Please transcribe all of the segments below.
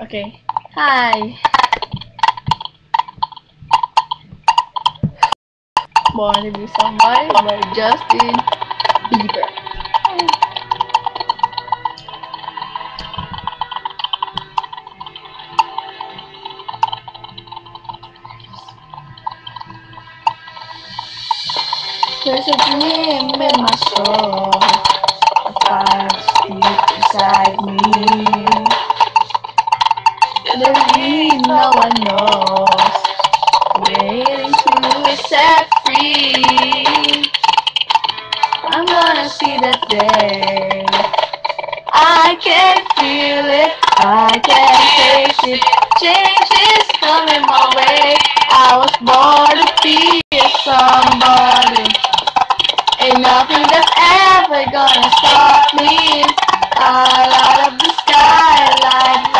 Okay. Hi. Born to be Somebody by Justin Bieber. There's a dream in my soul, a fire deep inside me. The dream no one knows, waiting to be set free. I'm gonna see that day. I can feel it, I can taste it. Change is coming my way. I was born to be somebody. Ain't nothing that's ever gonna stop me. I light up the sky, light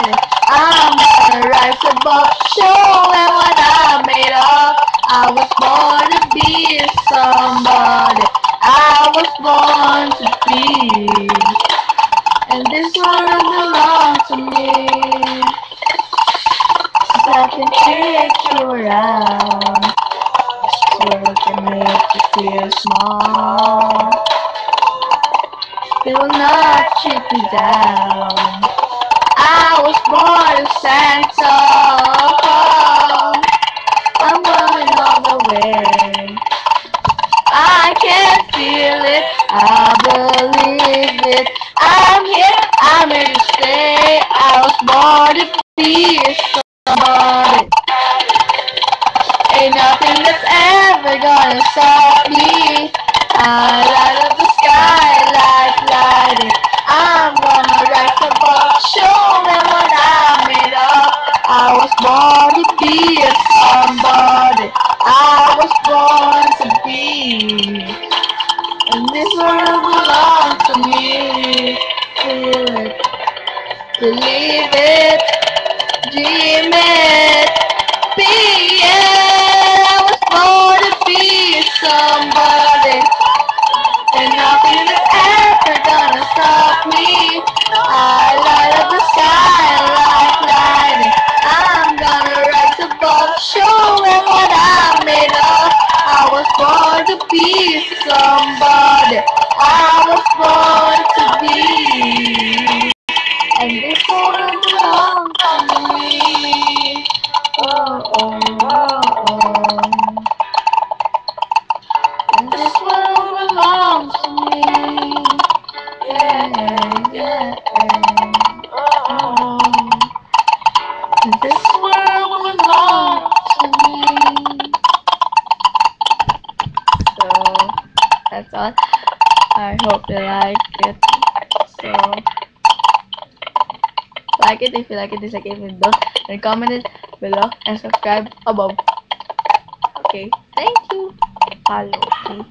it. I'm gonna rise above, showing what I'm made of. I was born to be somebody. I was born to be. And this world belongs to me. I can take you around. This world can make you feel small. It will not keep you down. I was born to stand tall. I'm going all the way. I can feel it, I believe it. I'm here to stay. I was born to be somebody. Ain't nothing that's ever gonna stop me. I light up the sky, light it. I'm gonna rise above, show them what I'm made of. I was born to be somebody. I was born to be. And this world belongs to me. Feel it, believe it, dream it, be it. I was born to be somebody, and nothing is ever gonna stop me. I light up the sky, light it. I'm gonna rise above, show them what I'm made of. I was born to be somebody. I was born to be. And this world belongs to me. Oh, oh, oh, oh. And this world belongs to me. Yeah, yeah. Oh. And this world belongs to me. So, that's all. I hope you like it. So, like it if you like it, dislike it if you don't, and comment it below and subscribe above. Okay, thank you. Follow me.